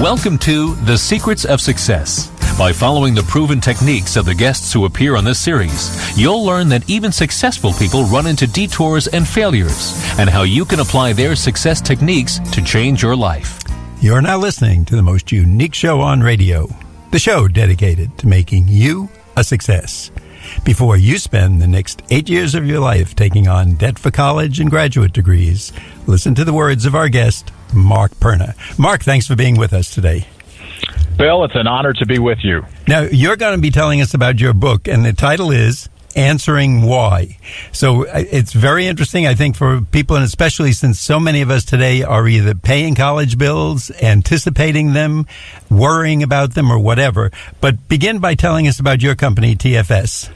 Welcome to The Secrets of Success. By following the proven techniques of the guests who appear on this series, you'll learn that even successful people run into detours and failures, and how you can apply their success techniques to change your life. You're now listening to the most unique show on radio, the show dedicated to making you a success. Before you spend the next 8 years of your life taking on debt for college and graduate degrees, listen to the words of our guest, Mark Perna. Mark, thanks for being with us today. Bill, it's an honor to be with you. Now, you're going to be telling us about your book, and the title is Answering Why. So it's very interesting, I think, for people, and especially since so many of us today are either paying college bills, anticipating them, worrying about them, or whatever. But begin by telling us about your company, TFS.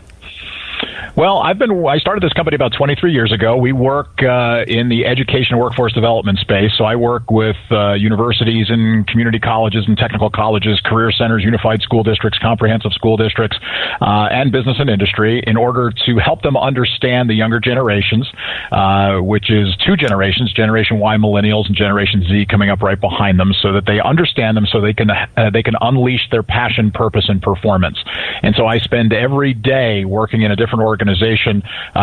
Well, I started this company about 23 years ago. We work in the education and workforce development space. So I work with universities and community colleges and technical colleges, career centers, unified school districts, comprehensive school districts, and business and industry in order to help them understand the younger generations, which is two generations, Generation Y millennials and Generation Z coming up right behind them, so that they understand them, so they can unleash their passion, purpose, and performance. And so I spend every day working in a different organization,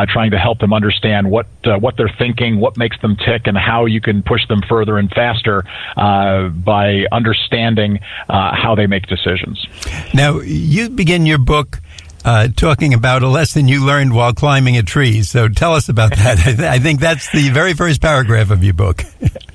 trying to help them understand what they're thinking, what makes them tick, and how you can push them further and faster by understanding how they make decisions. Now, you begin your book talking about a lesson you learned while climbing a tree. So tell us about that. I think that's the very first paragraph of your book.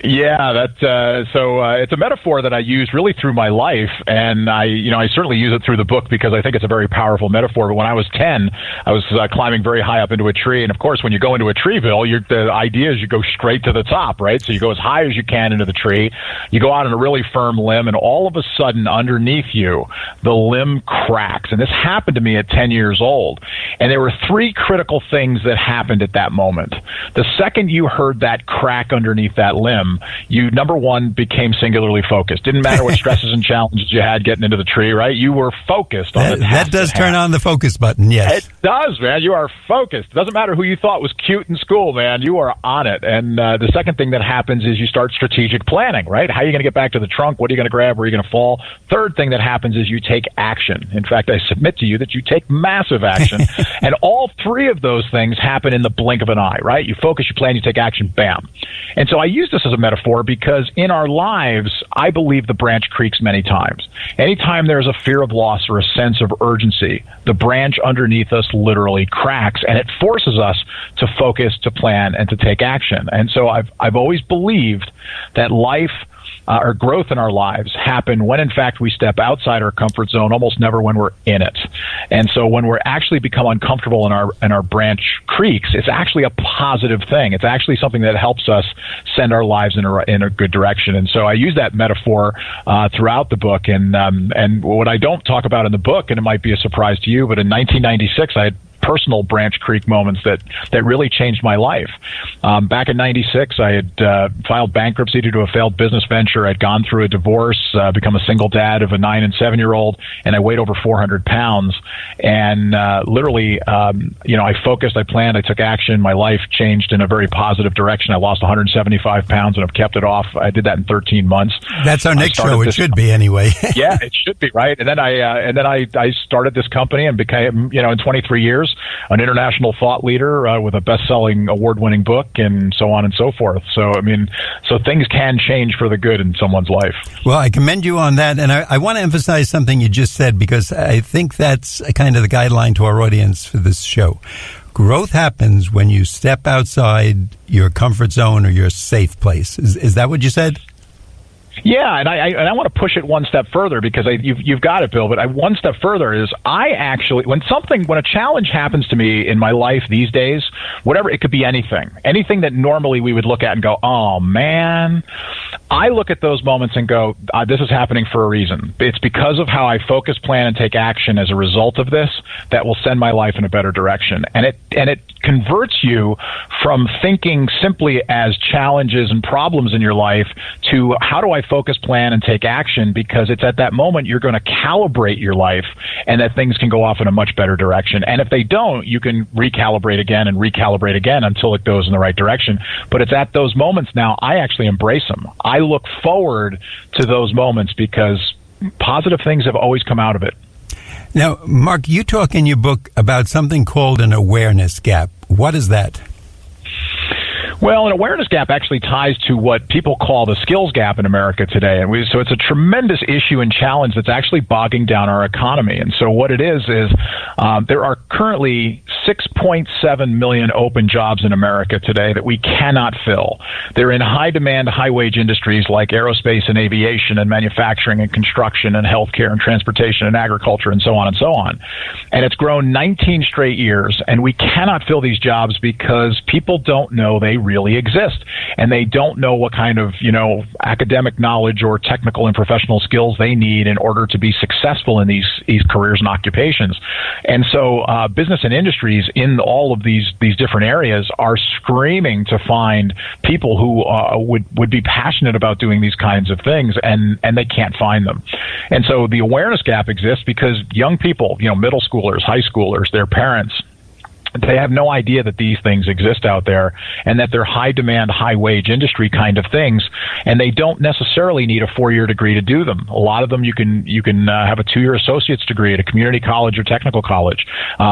Yeah, it's a metaphor that I use really through my life, and I certainly use it through the book because I think it's a very powerful metaphor. But when I was 10, I was climbing very high up into a tree, and of course, when you go into a treeville, the idea is you go straight to the top, right? So you go as high as you can into the tree, you go out on a really firm limb, and all of a sudden, underneath you, the limb cracks. And this happened to me at 10 years old, and there were three critical things that happened at that moment. The second you heard that crack underneath that limb, you, number one, became singularly focused. Didn't matter what stresses and challenges you had getting into the tree, right? You were focused on the task. That does turn on the focus button, yes. It does, man. You are focused. It doesn't matter who you thought was cute in school, man. You are on it. And the second thing that happens is you start strategic planning, right? How are you going to get back to the trunk? What are you going to grab? Where are you going to fall? Third thing that happens is you take action. In fact, I submit to you that you take massive action. And all three of those things happen in the blink of an eye, right? You focus, you plan, you take action, bam. And so I use this as a metaphor because in our lives, I believe the branch creaks many times. Anytime there's a fear of loss or a sense of urgency, the branch underneath us literally cracks, and it forces us to focus, to plan, and to take action. And so I've always believed that life or growth in our lives happen when, in fact, we step outside our comfort zone, almost never when we're in it. And so when we're actually become uncomfortable and our branch creaks, it's actually a positive thing. It's actually something that helps us send our lives in a good direction. And so I use that metaphor throughout the book. And what I don't talk about in the book, and it might be a surprise to you, but in 1996, I had personal branch creek moments that really changed my life. Back in 96, I had filed bankruptcy due to a failed business venture. I'd gone through a divorce, become a single dad of a 9 and 7-year-old, and I weighed over 400 pounds. And literally, I focused, I planned, I took action. My life changed in a very positive direction. I lost 175 pounds and I've kept it off. I did that in 13 months. That's our next show. It should be anyway. Yeah, it should be, right? And then I started this company and became, in 23 years, an international thought leader with a best-selling, award-winning book, and so on and so forth. So things can change for the good in someone's life. Well, I commend you on that, and I want to emphasize something you just said, because I think that's kind of the guideline to our audience for this show. Growth happens when you step outside your comfort zone or your safe place. Is that what you said? Yeah, and I want to push it one step further because you've got it, Bill. But one step further is I actually, when a challenge happens to me in my life these days, whatever, it could be anything that normally we would look at and go, oh man, I look at those moments and go, this is happening for a reason. It's because of how I focus, plan, and take action as a result of this that will send my life in a better direction. And it converts you from thinking simply as challenges and problems in your life to how do I focus, plan, and take action, because it's at that moment you're going to calibrate your life and that things can go off in a much better direction. And if they don't, you can recalibrate again until it goes in the right direction. But it's at those moments now I actually embrace them. I look forward to those moments because positive things have always come out of it. Now, Mark, you talk in your book about something called an awareness gap. What is that? Well, an awareness gap actually ties to what people call the skills gap in America today. And so it's a tremendous issue and challenge that's actually bogging down our economy. And so what it is there are currently 6.7 million open jobs in America today that we cannot fill. They're in high demand, high wage industries like aerospace and aviation and manufacturing and construction and healthcare and transportation and agriculture and so on and so on. And it's grown 19 straight years, and we cannot fill these jobs because people don't know they really exist, and they don't know what kind of academic knowledge or technical and professional skills they need in order to be successful in these careers and occupations. And so business and industries in all of these different areas are screaming to find people who would be passionate about doing these kinds of things, and they can't find them. And so the awareness gap exists because young people, middle schoolers, high schoolers, their parents, they have no idea that these things exist out there and that they're high demand, high wage industry kind of things, and they don't necessarily need a 4-year degree to do them. A lot of them you can have a 2-year associate's degree at a community college or technical college,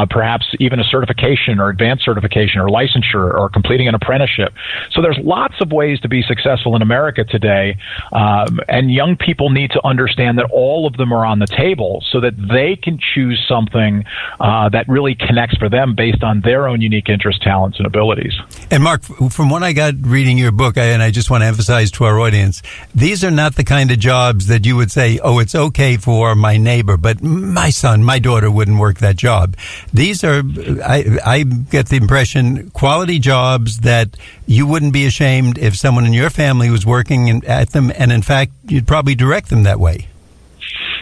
perhaps even a certification or advanced certification or licensure or completing an apprenticeship. So there's lots of ways to be successful in America today, and young people need to understand that all of them are on the table so that they can choose something that really connects for them based on their own unique interests, talents, and abilities. And Mark, from what I got reading your book, and I just want to emphasize to our audience, these are not the kind of jobs that you would say, oh, it's okay for my neighbor, but my son, my daughter wouldn't work that job. These are, I get the impression, quality jobs that you wouldn't be ashamed if someone in your family was working at them, and in fact, you'd probably direct them that way.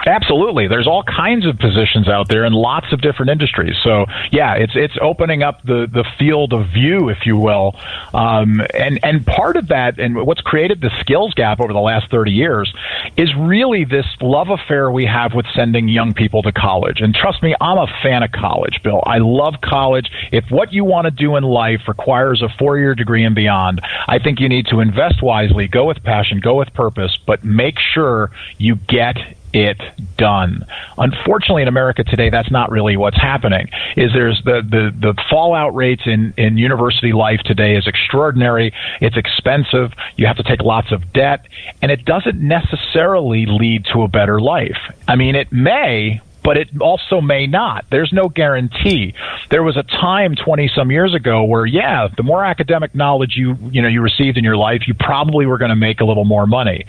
Absolutely. There's all kinds of positions out there in lots of different industries. So, yeah, it's opening up the field of view, if you will. And part of that, and what's created the skills gap over the last 30 years, is really this love affair we have with sending young people to college. And trust me, I'm a fan of college, Bill. I love college. If what you want to do in life requires a 4-year degree and beyond, I think you need to invest wisely, go with passion, go with purpose, but make sure you get it done. Unfortunately, in America today, that's not really what's happening. There's the fallout rates in university life today is extraordinary. It's expensive. You have to take lots of debt, and it doesn't necessarily lead to a better life. I mean, it may, but it also may not. There's no guarantee. There was a time 20-some years ago where, the more academic knowledge you received in your life, you probably were going to make a little more money.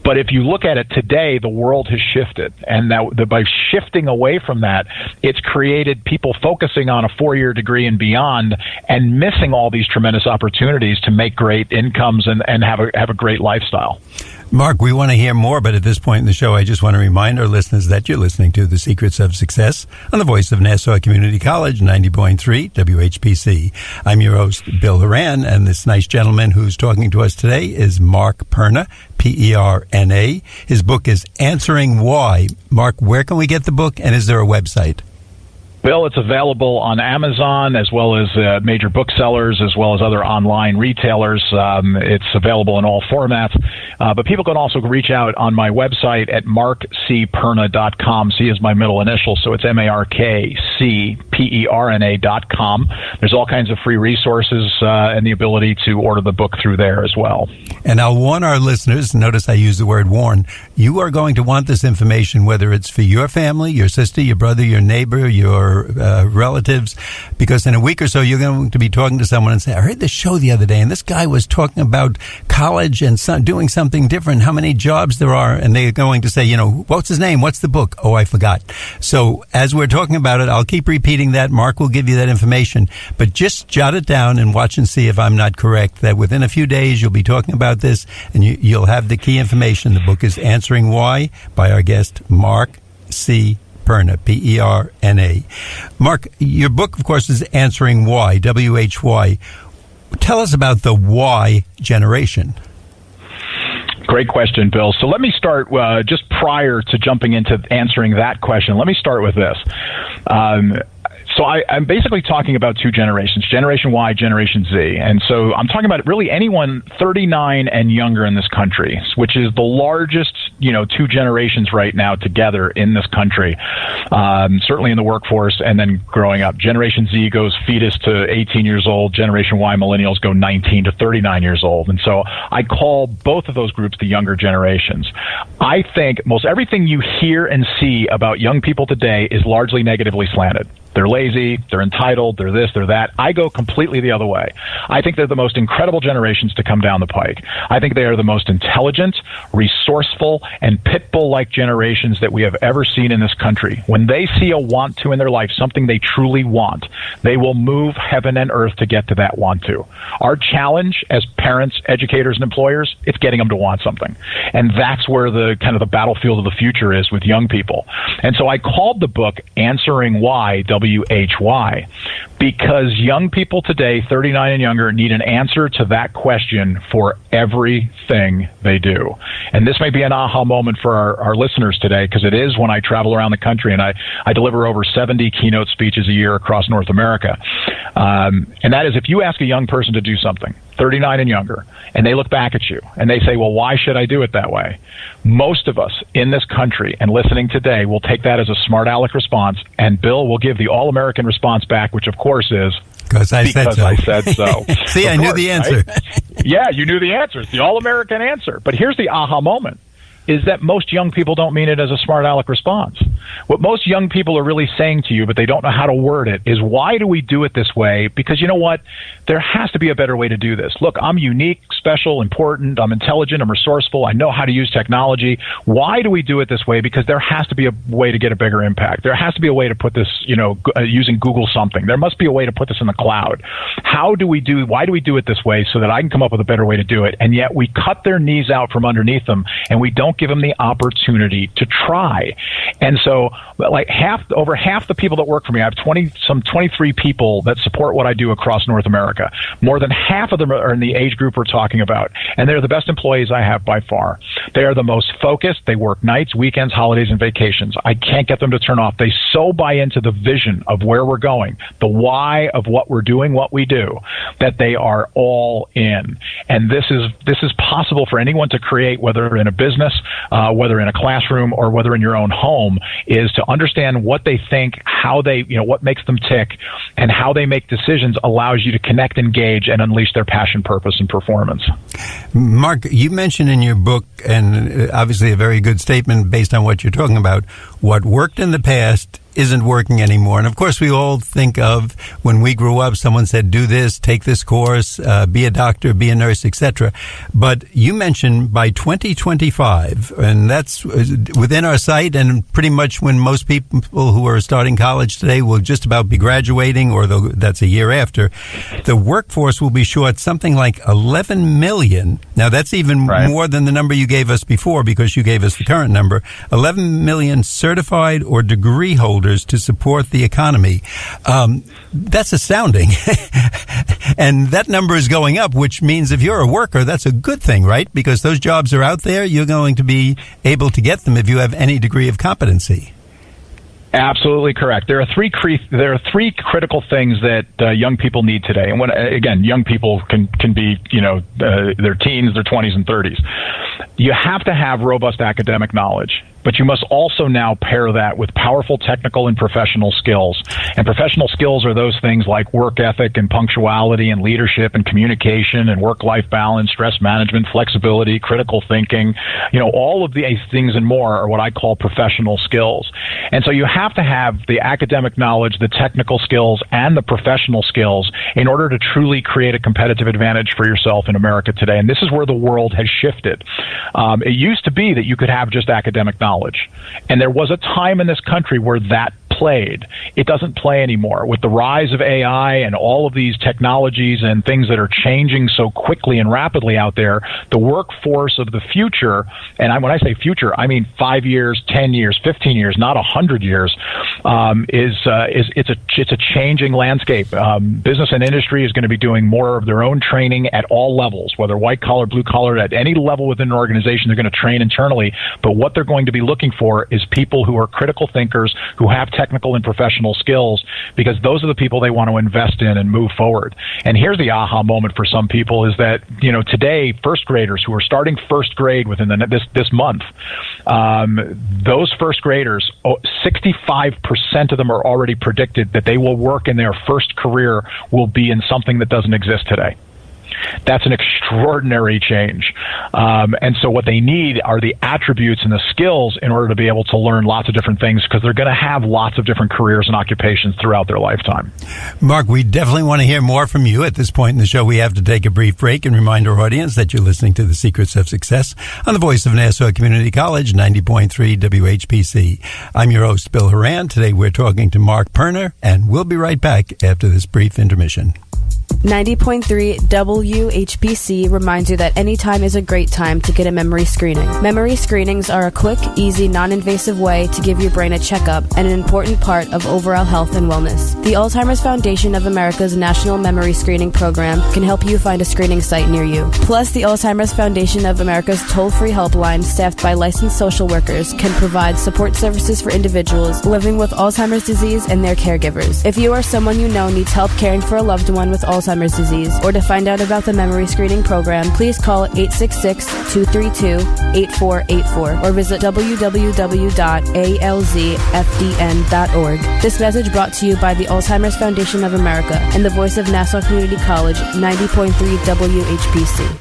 But if you look at it today, the world has shifted. And by shifting away from that, it's created people focusing on a 4-year degree and beyond and missing all these tremendous opportunities to make great incomes and have a great lifestyle. Mark, we want to hear more, but at this point in the show, I just want to remind our listeners that you're listening to The Secrets of Success on the voice of Nassau Community College, 90.3 WHPC. I'm your host, Bill Horan, and this nice gentleman who's talking to us today is Mark Perna, Perna. His book is Answering Why. Mark, where can we get the book, and is there a website? Bill, it's available on Amazon as well as major booksellers as well as other online retailers. It's available in all formats. But people can also reach out on my website at markcperna.com. C is my middle initial, so it's markcperna.com. There's all kinds of free resources and the ability to order the book through there as well. And I'll warn our listeners, notice I use the word warn, you are going to want this information, whether it's for your family, your sister, your brother, your neighbor, your relatives, because in a week or so you're going to be talking to someone and say, I heard this show the other day and this guy was talking about college and doing something different, how many jobs there are, and they're going to say, what's his name, what's the book? Oh, I forgot. So as we're talking about it, I'll keep repeating that. Mark will give you that information, but just jot it down and watch and see if I'm not correct, that within a few days you'll be talking about this and you'll have the key information. The book is Answering Why by our guest, Mark C. Perna, Perna. Mark, your book, of course, is Answering Why, WHY. Tell us about the why generation. Great question, Bill. So let me start just prior to jumping into answering that question. Let me start with this. So I'm basically talking about two generations, Generation Y, Generation Z. And so I'm talking about really anyone 39 and younger in this country, which is the largest, two generations right now together in this country, certainly in the workforce and then growing up. Generation Z goes fetus to 18 years old. Generation Y, millennials, go 19 to 39 years old. And so I call both of those groups the younger generations. I think most everything you hear and see about young people today is largely negatively slanted. They're lazy, they're entitled, they're this, they're that. I go completely the other way. I think they're the most incredible generations to come down the pike. I think they are the most intelligent, resourceful, and pit bull-like generations that we have ever seen in this country. When they see a want to in their life, something they truly want, they will move heaven and earth to get to that want to. Our challenge as parents, educators, and employers, it's getting them to want something. And that's where the kind of the battlefield of the future is with young people. And so I called the book Answering Why, WHY, because young people today, 39 and younger, need an answer to that question for everything they do. And this may be an aha moment for our listeners today, because it is when I travel around the country, and I deliver over 70 keynote speeches a year across North America. And that is, if you ask a young person to do something, 39 and younger, and they look back at you and they say, well, why should I do it that way? Most of us in this country and listening today will take that as a smart aleck response, and Bill will give the all-American response back, which of course is, because I said so. See, I knew the answer. Right? Yeah, you knew the answer. It's the all-American answer. But here's the aha moment, is that most young people don't mean it as a smart aleck response. What most young people are really saying to you, but they don't know how to word it, is why do we do it this way? Because you know what? There has to be a better way to do this. Look, I'm unique, special, important, I'm intelligent, I'm resourceful, I know how to use technology. Why do we do it this way? Because there has to be a way to get a bigger impact. There has to be a way to put this, using Google something. There must be a way to put this in the cloud. Why do we do it this way so that I can come up with a better way to do it? And yet we cut their knees out from underneath them, and we don't give them the opportunity to try. And so over half the people that work for me, I have 23 people that support what I do across North America. More than half of them are in the age group we're talking about, and they're the best employees I have by far. They are the most focused. They work nights, weekends, holidays, and vacations. I can't get them to turn off. They so buy into the vision of where we're going, the why of what we're doing, what we do, that they are all in. And this is possible for anyone to create, whether in a business, whether in a classroom, or whether in your own home, is to understand what they think, how they, what makes them tick, and how they make decisions allows you to connect, engage, and unleash their passion, purpose, and performance. Mark, you mentioned in your book, and obviously a very good statement based on what you're talking about, what worked in the past isn't working anymore. And of course, we all think of when we grew up, someone said, do this, take this course, be a doctor, be a nurse, etc. But you mentioned by 2025, and that's within our sight, and pretty much when most people who are starting college today will just about be graduating, or that's a year after, the workforce will be short something like 11 million. Now, that's even more than the number you gave us before, because you gave us the current number, 11 million certified or degree holders to support the economy. That's astounding. And that number is going up, which means if you're a worker, that's a good thing, right? Because those jobs are out there. You're going to be able to get them if you have any degree of competency. Absolutely correct. There are three critical things that young people need today. And when, again, young people can be, their teens, their 20s and 30s. You have to have robust academic knowledge, but you must also now pair that with powerful technical and professional skills. And professional skills are those things like work ethic and punctuality and leadership and communication and work-life balance, stress management, flexibility, critical thinking. All of these things and more are what I call professional skills. And so you have to have the academic knowledge, the technical skills, and the professional skills in order to truly create a competitive advantage for yourself in America today. And this is where the world has shifted. It used to be that you could have just academic knowledge. And there was a time in this country where that played. It doesn't play anymore. With the rise of AI and all of these technologies and things that are changing so quickly and rapidly out there, the workforce of the future, and when I say future, I mean 5 years, 10 years, 15 years, not 100 years, it's a changing landscape. Business and industry is going to be doing more of their own training at all levels, whether white collar, blue collar, at any level within an organization. They're going to train internally, but what they're going to be looking for is people who are critical thinkers, who have technical and professional skills, because those are the people they want to invest in and move forward. And here's the aha moment for some people is that, today, first graders who are starting first grade within this month, those first graders, 65% of them are already predicted that they will work in their first career will be in something that doesn't exist today. That's an extraordinary change. And so what they need are the attributes and the skills in order to be able to learn lots of different things, because they're going to have lots of different careers and occupations throughout their lifetime. Mark, we definitely want to hear more from you. At this point in the show, we have to take a brief break and remind our audience that you're listening to The Secrets of Success on the voice of Nassau Community College, 90.3 WHPC. I'm your host, Bill Horan. Today we're talking to Mark Perna, and we'll be right back after this brief intermission. 90.3 WHPC reminds you that any time is a great time to get a memory screening. Memory screenings are a quick, easy, non-invasive way to give your brain a checkup and an important part of overall health and wellness. The Alzheimer's Foundation of America's National Memory Screening Program can help you find a screening site near you. Plus, the Alzheimer's Foundation of America's toll-free helpline, staffed by licensed social workers, can provide support services for individuals living with Alzheimer's disease and their caregivers. If you or someone you know needs help caring for a loved one with Alzheimer's disease, or to find out about the memory screening program, please call 866-232-8484 or visit www.alzfdn.org. This message brought to you by the Alzheimer's Foundation of America and the voice of Nassau Community College, 90.3 WHPC.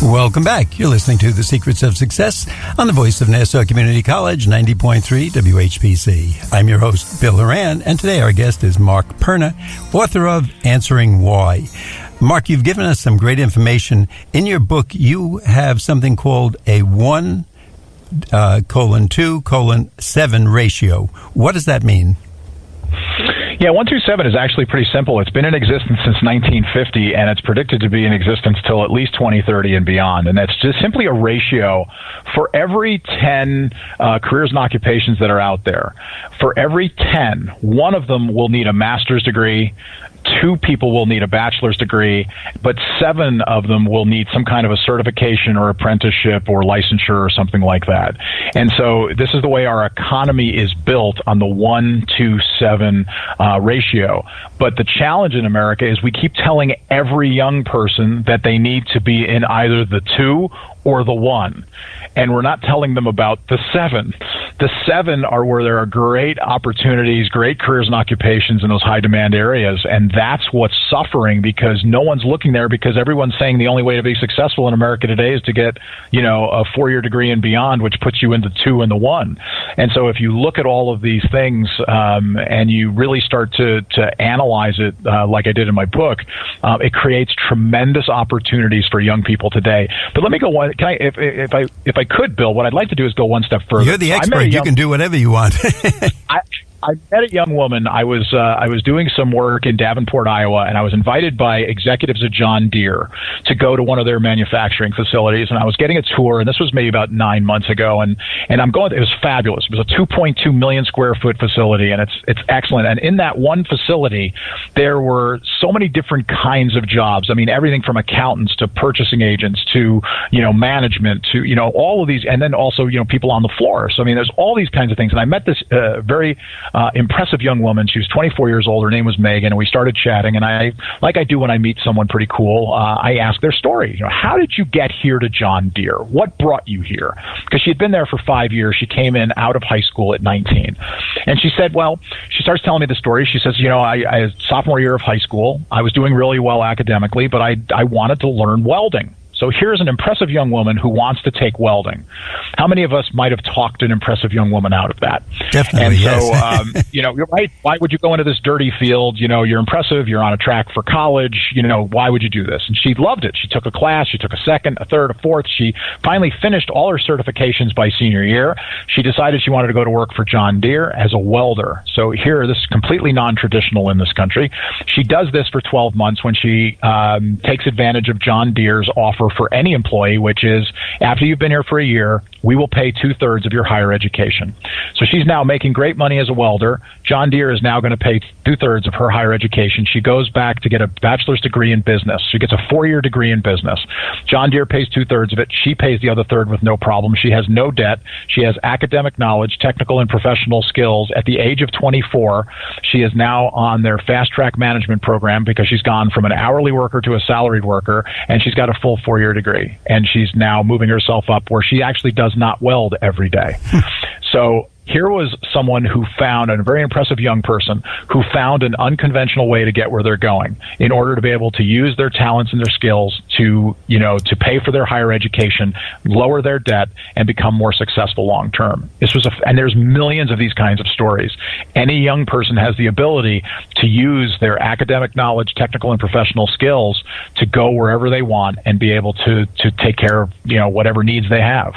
Welcome back. You're listening to The Secrets of Success on the voice of Nassau Community College, 90.3 WHPC. I'm your host, Bill Horan, and today our guest is Mark Perna, author of Answering Why. Mark, you've given us some great information. In your book, you have something called a 1:2:7 ratio. What does that mean? Yeah, 127 is actually pretty simple. It's been in existence since 1950, and it's predicted to be in existence till at least 2030 and beyond. And that's just simply a ratio for every 10 careers and occupations that are out there. For every 10, one of them will need a master's degree, 2 people will need a bachelor's degree, but 7 of them will need some kind of a certification or apprenticeship or licensure or something like that. And so this is the way our economy is built, on the 1-to-7 ratio. But the challenge in America is we keep telling every young person that they need to be in either the 2 or the 1. And we're not telling them about the 7. The 7 are where there are great opportunities, great careers and occupations in those high demand areas. And that's what's suffering, because no one's looking there, because everyone's saying the only way to be successful in America today is to get, a 4-year degree and beyond, which puts you into 2 and the 1. And so if you look at all of these things and you really start to analyze it like I did in my book, it creates tremendous opportunities for young people today. But let me go one. Can I, if I could, Bill, what I'd like to do is go one step further. You're the expert. You can do whatever you want. I met a young woman. I was doing some work in Davenport, Iowa, and I was invited by executives of John Deere to go to one of their manufacturing facilities. And I was getting a tour, and this was maybe about 9 months ago. And I'm going. It was fabulous. It was a 2.2 million square foot facility, and it's excellent. And in that one facility, there were so many different kinds of jobs. I mean, everything from accountants to purchasing agents to management to all of these, and then also people on the floor. So I mean, there's all these kinds of things. And I met this very impressive young woman. She was 24 years old. Her name was Megan, and we started chatting. And I, like I do when I meet someone pretty cool, I asked their story. How did you get here to John Deere? What brought you here? Because she had been there for 5 years. She came in out of high school at 19. And she said, she starts telling me the story. She says, I sophomore year of high school, I was doing really well academically, but I wanted to learn welding. So here's an impressive young woman who wants to take welding. How many of us might have talked an impressive young woman out of that? Definitely, and so, you're right. Why would you go into this dirty field? You're impressive. You're on a track for college. Why would you do this? And she loved it. She took a class. She took a second, a third, a fourth. She finally finished all her certifications by senior year. She decided she wanted to go to work for John Deere as a welder. So here, this is completely non-traditional in this country. She does this for 12 months when she takes advantage of John Deere's offer for any employee, which is after you've been here for a year, we will pay 2/3 of your higher education. So she's now making great money as a welder. John Deere is now going to pay 2/3 of her higher education. She goes back to get a bachelor's degree in business. She gets a 4-year degree in business. John Deere pays 2/3 of it. She pays the other third with no problem. She has no debt. She has academic knowledge, technical and professional skills. At the age of 24, she is now on their fast track management program because she's gone from an hourly worker to a salaried worker, and she's got a full 4-year degree. And she's now moving herself up where she actually does not weld every day. So here was someone who found, a very impressive young person, who found an unconventional way to get where they're going in order to be able to use their talents and their skills to pay for their higher education, lower their debt, and become more successful long term. And there's millions of these kinds of stories. Any young person has the ability to use their academic knowledge, technical and professional skills to go wherever they want and be able to take care of, whatever needs they have.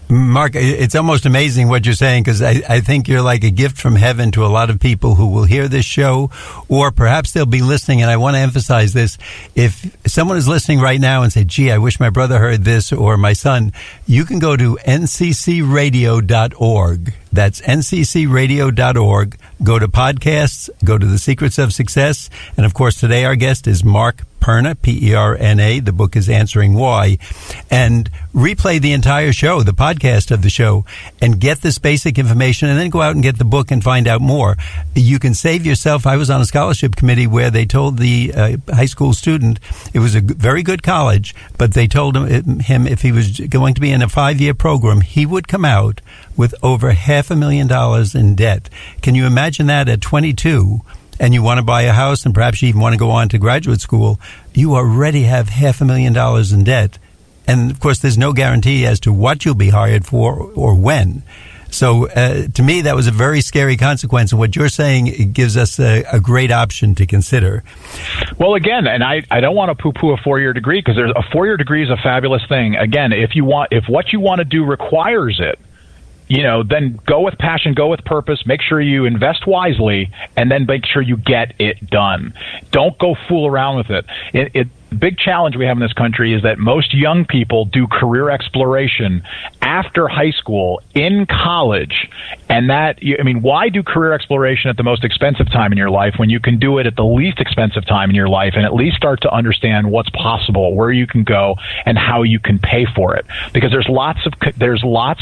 Mark, it's almost amazing what you're saying, because I think you're like a gift from heaven to a lot of people who will hear this show, or perhaps they'll be listening. And I want to emphasize this. If someone is listening right now and say, gee, I wish my brother heard this, or my son, you can go to nccradio.org. That's nccradio.org. Go to podcasts, go to The Secrets of Success. And of course, today our guest is Mark Perna, P-E-R-N-A. The book is Answering Why. And replay the entire show, the podcast of the show, and get this basic information, and then go out and get the book and find out more. You can save yourself. I was on a scholarship committee where they told the high school student, it was a very good college, but they told him if he was going to be in a 5-year program, he would come out with over $500,000 in debt. Can you imagine that at 22? And you want to buy a house, and perhaps you even want to go on to graduate school, you already have $500,000 in debt. And of course, there's no guarantee as to what you'll be hired for or when. So to me, that was a very scary consequence. And what you're saying, it gives us a great option to consider. Well, again, and I don't want to poo-poo a 4-year degree, because a 4-year degree is a fabulous thing. Again, if what you want to do requires it, then go with passion, go with purpose, make sure you invest wisely, and then make sure you get it done. Don't go fool around with it. The big challenge we have in this country is that most young people do career exploration after high school, in college, and why do career exploration at the most expensive time in your life when you can do it at the least expensive time in your life and at least start to understand what's possible, where you can go, and how you can pay for it? Because there's lots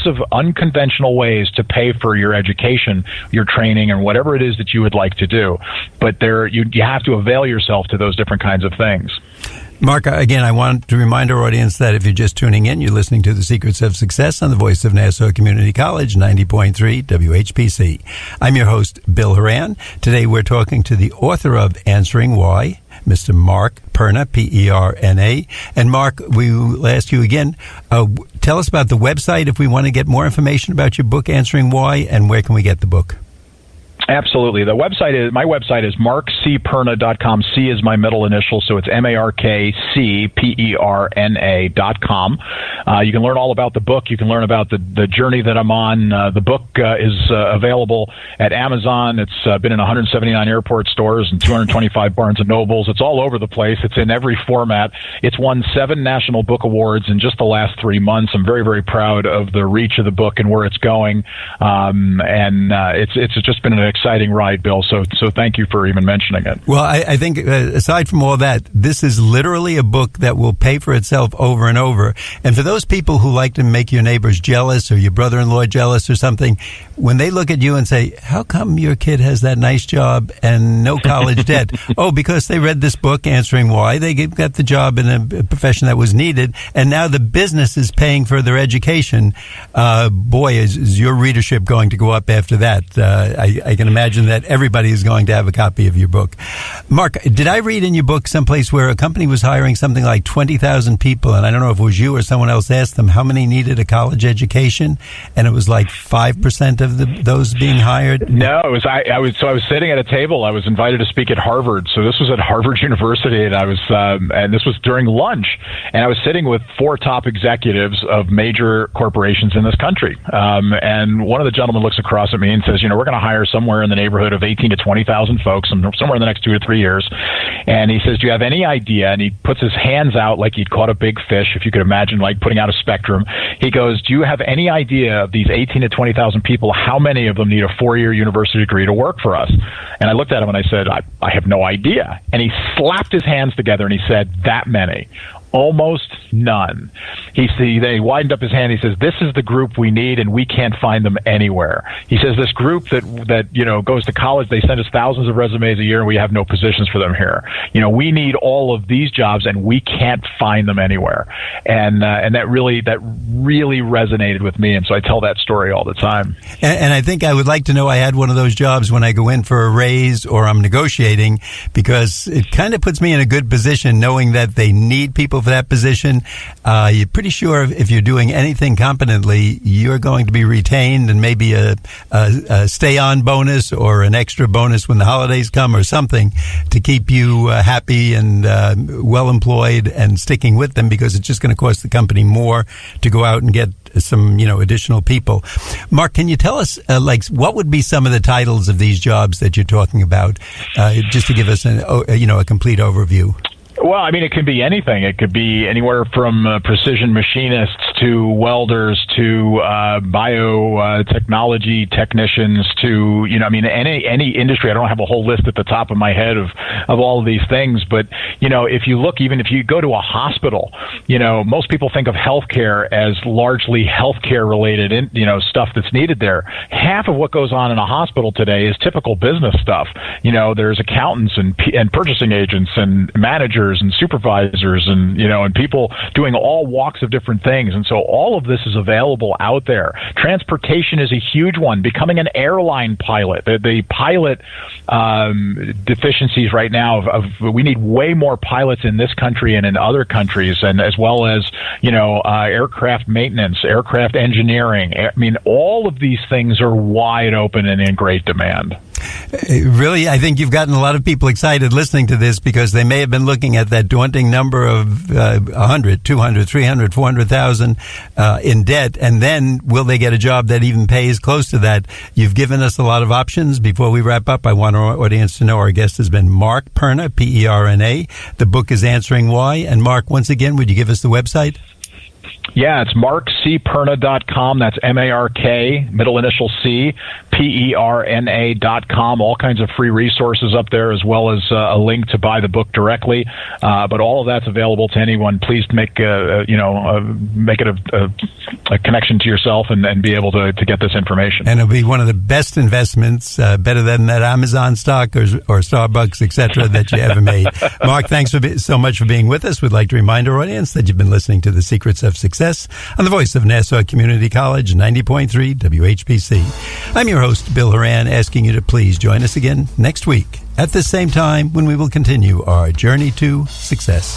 of unconventional ways to pay for your education, your training, and whatever it is that you would like to do. But you have to avail yourself to those different kinds of things. Mark, again, I want to remind our audience that if you're just tuning in, you're listening to The Secrets of Success on the voice of Nassau Community College, 90.3 WHPC. I'm your host, Bill Horan. Today we're talking to the author of Answering Why, Mr. Mark Perna, P-E-R-N-A. And Mark, we will ask you again, tell us about the website if we want to get more information about your book, Answering Why, and where can we get the book? Absolutely. My website is markcperna.com. C is my middle initial, so it's markcperna.com. You can learn all about the book. You can learn about the journey that I'm on. The book is available at Amazon. It's been in 179 airport stores and 225 Barnes & Nobles. It's all over the place. It's in every format. It's won 7 National Book Awards in just the last 3 months. I'm very, very proud of the reach of the book and where it's going. It's just been an exciting ride, Bill. So thank you for even mentioning it. Well, I think aside from all that, this is literally a book that will pay for itself over and over. And for those people who like to make your neighbors jealous or your brother-in-law jealous or something, when they look at you and say, how come your kid has that nice job and no college debt? Oh, because they read this book, Answering Why. They got the job in a profession that was needed, and now the business is paying for their education. Boy, is your readership going to go up after that. I can can imagine that everybody is going to have a copy of your book. Mark, did I read in your book someplace where a company was hiring something like 20,000 people, and I don't know if it was you or someone else asked them how many needed a college education, and it was like 5% of those being hired? No, it was I was sitting at a table. I was invited to speak at Harvard. So this was at Harvard University, and and this was during lunch, and I was sitting with 4 top executives of major corporations in this country. And one of the gentlemen looks across at me and says, we're going to hire somewhere in the neighborhood of 18 to 20,000 folks somewhere in the next 2 to 3 years. And he says, do you have any idea? And he puts his hands out like he'd caught a big fish, if you could imagine, like putting out a spectrum. He goes, do you have any idea of these 18 to 20,000 people, how many of them need a 4-year university degree to work for us? And I looked at him and I said, I have no idea. And he slapped his hands together and he said, that many. Almost none. He widened up his hand. He says, this is the group we need, and we can't find them anywhere. He says, this group that goes to college, they send us thousands of resumes a year, and we have no positions for them here. We need all of these jobs, and we can't find them anywhere. And that really resonated with me, and so I tell that story all the time. And I think I would like to know I had one of those jobs when I go in for a raise or I'm negotiating, because it kind of puts me in a good position knowing that they need people for that position. You're pretty sure if you're doing anything competently, you're going to be retained, and maybe a stay-on bonus or an extra bonus when the holidays come or something to keep you happy and well-employed and sticking with them, because it's just going to cost the company more to go out and get some, additional people. Mark, can you tell us, what would be some of the titles of these jobs that you're talking about, just to give us a complete overview? Well, it can be anything. It could be anywhere from precision machinists to welders to biotechnology technicians to, any industry. I don't have a whole list at the top of my head of all of these things. But, if you look, even if you go to a hospital, most people think of healthcare as largely healthcare related, stuff that's needed there. Half of what goes on in a hospital today is typical business stuff. There's accountants and purchasing agents and managers and supervisors and people doing all walks of different things. And so all of this is available out there. Transportation is a huge one. Becoming an airline pilot, the pilot deficiencies right now we need way more pilots in this country and in other countries, and as well as aircraft maintenance, aircraft engineering. All of these things are wide open and in great demand. Really, I think you've gotten a lot of people excited listening to this, because they may have been looking at that daunting number of 100, 200, 300, 400,000 in debt, and then will they get a job that even pays close to that? You've given us a lot of options. Before we wrap up, I want our audience to know our guest has been Mark Perna, Perna. The book is Answering Why. And Mark, once again, would you give us the website? Yeah, it's markcperna.com. That's M-A-R-K, middle initial C, Perna.com. All kinds of free resources up there, as well as a link to buy the book directly. But all of that's available to anyone. Please make it a connection to yourself and be able to get this information. And it'll be one of the best investments, better than that Amazon stock or Starbucks, etc., that you ever made. Mark, thanks so much for being with us. We'd like to remind our audience that you've been listening to The Secrets of Success on the voice of Nassau Community College, 90.3 WHPC. I'm your host, Bill Horan, asking you to please join us again next week at the same time when we will continue our journey to success.